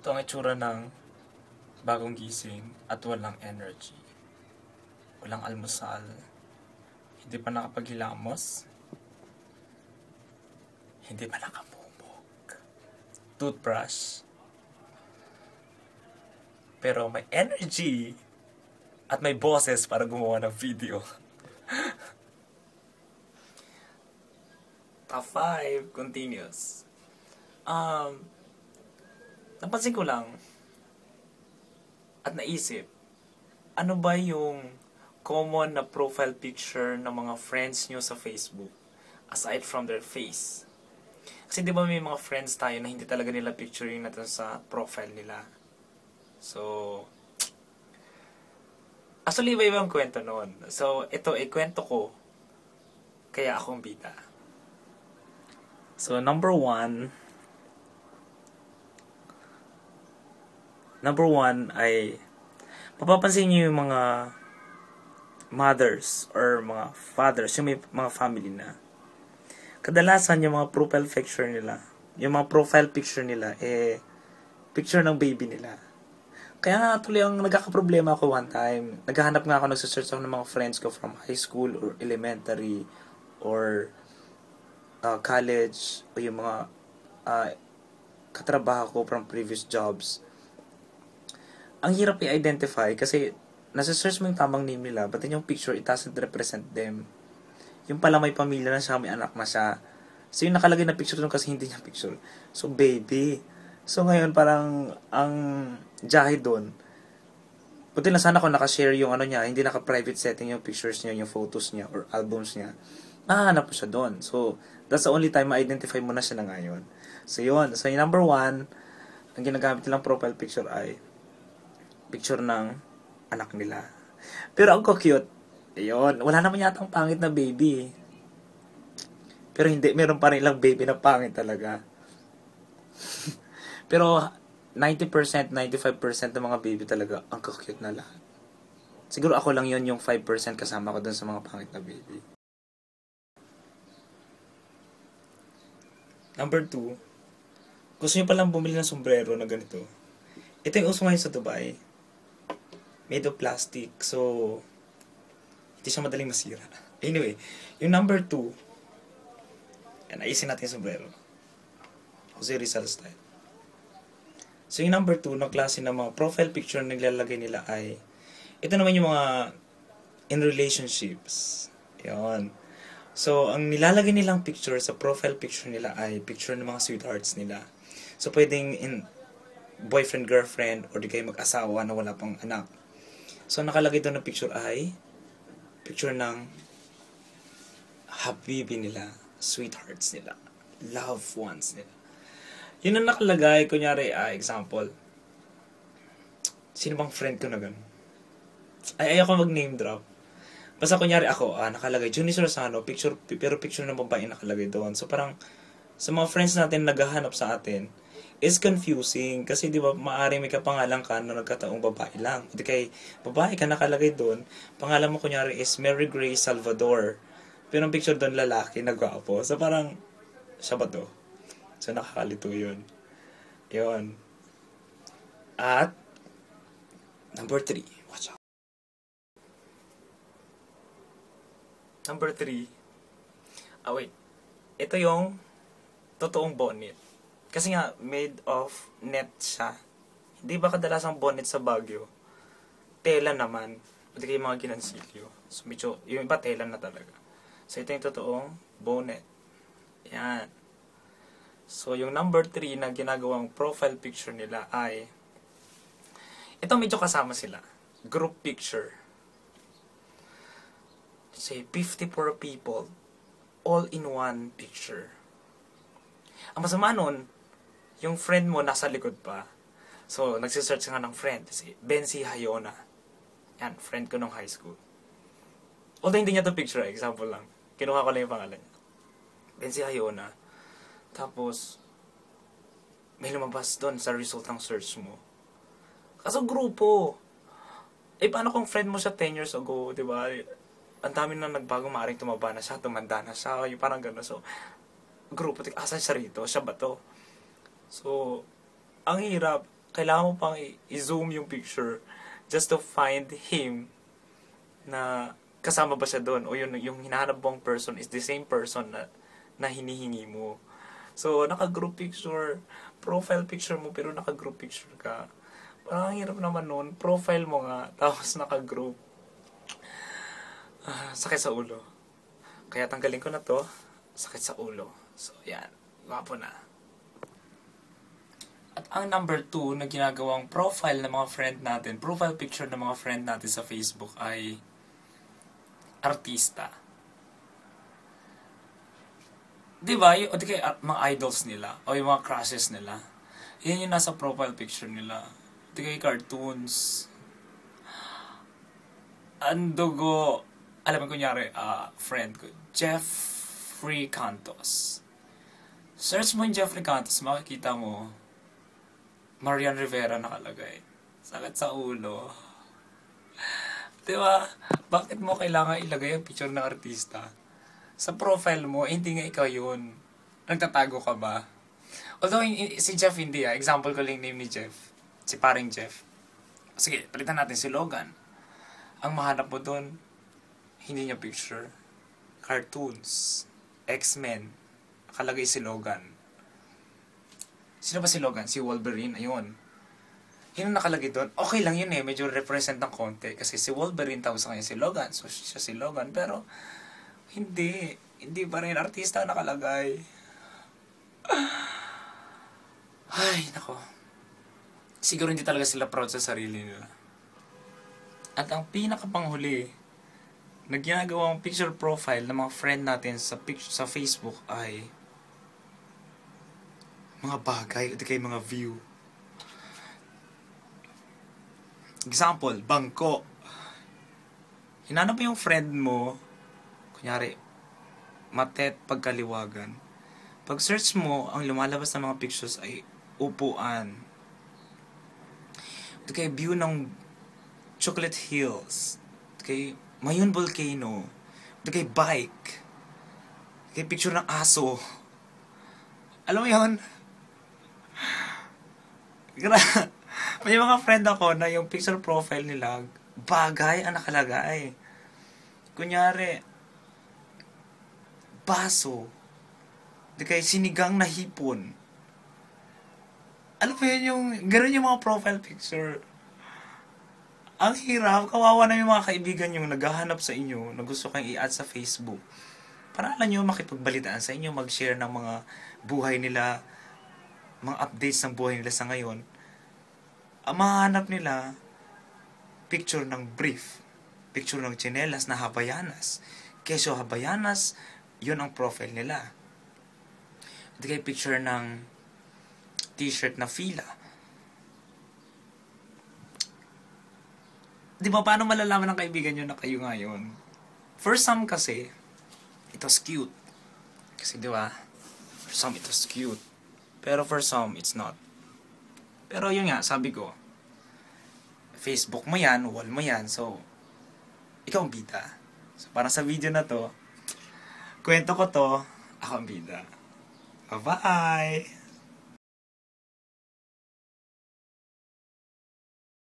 Ito ang itsura ng bagong gising at walang energy. Walang almusal. Hindi pa nakapaghilamos. Hindi pa nakapumog. Toothbrush. Pero may energy at may boses para gumawa ng video. Top 5 continuous. Napansin ko lang at naisip, ano ba yung common na profile picture ng mga friends nyo sa Facebook aside from their face? Kasi di ba may mga friends tayo na hindi talaga nila picturing natin sa profile nila. So, actually iba-ibang kwento noon. So, ito kwento ko kaya akong bida. So, number one ay mapapansin niyo yung mga mothers or mga fathers, yung may mga family na kadalasan yung mga profile picture nila, picture ng baby nila. Kaya nga tuloy ang nagkakaproblema ako one time. Naghahanap nga ako, nagsesearch ako ng mga friends ko from high school or elementary or college o yung mga katrabaho ko from previous jobs. Ang hirap i-identify kasi nasa-search mo yung tamang name nila, but then yung picture, it doesn't represent them. Yung pala may pamilya na siya, may anak na siya. So yung nakalagay na picture doon kasi hindi niya picture. So baby. So ngayon parang ang jahe doon. Buti na sana kung nakashare yung ano niya, hindi naka-private setting yung pictures niya, yung photos niya or albums niya. Nahanap po siya doon. So that's the only time ma-identify mo na siya na ngayon. So yun. So yung number one, ang ginagamit nilang profile picture ay picture ng anak nila. Pero ang cute. Ayun. Wala naman yatang pangit na baby. Pero hindi. Meron pa rin lang baby na pangit talaga. Pero 90%, 95% ng mga baby talaga ang cute na lahat. Siguro ako lang yun yung 5% kasama ko dun sa mga pangit na baby. Number 2. Gusto nyo palang bumili ng sombrero na ganito. Ito yung uso ngayon sa Dubai. Made of plastic. So, hindi siya madaling masira. Anyway, yung number 2, yan, ayusin natin yung sombrero. Jose Rizal style. So, yung number 2, na klase ng mga profile picture na naglalagay nila ay, ito naman yung mga in relationships. Yan. So, ang nilalagay nilang picture sa profile picture nila ay picture ng mga sweethearts nila. So, pwedeng in boyfriend, girlfriend, or di kayo mag-asawa na wala pang anak. So, nakalagay doon na picture ay picture ng habibi nila, sweethearts nila, loved ones nila. Yun ang nakalagay, kunyari, example. Sino bang friend ko na gano'n? Ayoko mag-name drop. Basta kunyari ako, nakalagay, Junior Rosano, pero picture ng babae nakalagay doon. So, parang, sa mga friends natin naghahanap sa atin, is confusing kasi di ba maaaring may kapangalan ka na nagkataong babae lang. Hindi kay babae ka nakalagay doon, pangalan mo kunyari is Mary Grace Salvador. Pero ang picture doon lalaki na gwapo. So parang siya ba to? So nakakalito yun. Yun. At number 3. Watch out. Number 3. Wait. Ito yung totoong bonnet. Kasi nga, made of net siya. Hindi ba kadalasang bonnet sa Baguio? Tela naman. Hindi kayo mga ginansilyo. So, medyo, yung iba tela na talaga. So, ito yung totoong bonnet. Yan. So, yung number 3 na ginagawang profile picture nila ay, ito medyo kasama sila. Group picture. Say, 54 people all in one picture. Ang masama nun, yung friend mo nasa likod pa. So, nagsisearch nga ng friend. Si Benzi Hayona. Yan, friend ko nung high school. Although hindi niya to picture, example lang. Kinuha ko lang yung pangalan. Benzi Hayona. Tapos, may lumabas doon sa result ng search mo. Kaso grupo. Paano kung friend mo siya 10 years ago, di ba? Ang dami na nagbago, maaaring tumaba na siya, tumanda na siya, yung parang gano'n. So, grupo, asan siya rito? Siya ba to? So, ang hirap. kailangan mo pang i-zoom yung picture just to find him na kasama ba siya doon o yung hinahanap mong person is the same person na hinihingi mo. So, naka-group picture, profile picture mo pero naka-group picture ka. Parang hirap naman nun. Profile mo nga, tapos naka-group. Sakit sa ulo. Kaya tanggalin ko na to. Sakit sa ulo. So, yan. Gwapo na. At ang number 2 na ginagawang profile ng mga friend natin, profile picture ng mga friend natin sa Facebook ay artista. Diba? O di kaya mga idols nila o yung mga crushes nila. Yan yung nasa profile picture nila. O di kaya cartoons. Ang dugo, alam mo kunyari, friend ko, Jeffrey Cantos. Search mo yung Jeffrey Cantos, makikita mo Marian Rivera nakalagay. Sakit sa ulo. Diba? Bakit mo kailangan ilagay ang picture ng artista? Sa profile mo, hindi nga ikaw yun. Nagtatago ka ba? Although, si Jeff hindi example ko lang name ni Jeff. Si paring Jeff. Sige, palitan natin si Logan. Ang mahanap mo doon, hindi niya picture. Cartoons. X-Men. Nakalagay si Logan. Sino ba si Logan? Si Wolverine. Ayun. Yun ang nakalagay doon. Okay lang yun medyo represent ng konti. Kasi si Wolverine tawag sa kanya si Logan. So, siya si Logan. Pero, hindi pa rin artista nakalagay. Ay, nako. Siguro hindi talaga sila proud sa sarili nila. At ang pinakapanghuli na ginagawang picture profile ng mga friend natin sa Facebook ay mga bagay o di kaya mga view. Example, bangko. Hinanap mo yung friend mo, kunyari, Matet Pagkaliwagan. Pag search mo, ang lumalabas ng mga pictures ay upuan. Ito kay view ng Chocolate Hills. Ito kay Mayon Volcano. Ito kay bike. Ito kay picture ng aso. Alam mo yun? May mga friend ako na yung picture profile nila, bagay ang nakalagay. Kunyari, baso. Di kaya sinigang na hipon. Alam mo yun yung, gano'n yung mga profile picture. Ang hirap, kawawa na yung mga kaibigan yung naghahanap sa inyo, na gusto kang i-add sa Facebook. Para alam nyo makipagbalitaan sa inyo, mag-share ng mga buhay nila, mga updates ng buhay nila sa ngayon. Ang mahanap nila, picture ng brief, picture ng tsinelas na Habayanas. Kesyo Habayanas, yun ang profile nila. Hindi kayo picture ng t-shirt na fila. Di ba, paano malalaman ng kaibigan nyo na kayo ngayon? For some kasi, it was cute. Kasi di ba, for some it was cute. Pero for some, it's not. Pero yun nga, sabi ko, Facebook mo yan, wall mo yan, so, ikaw ang bida. So, parang sa video na to, kwento ko to, ako ang bida. Bye-bye!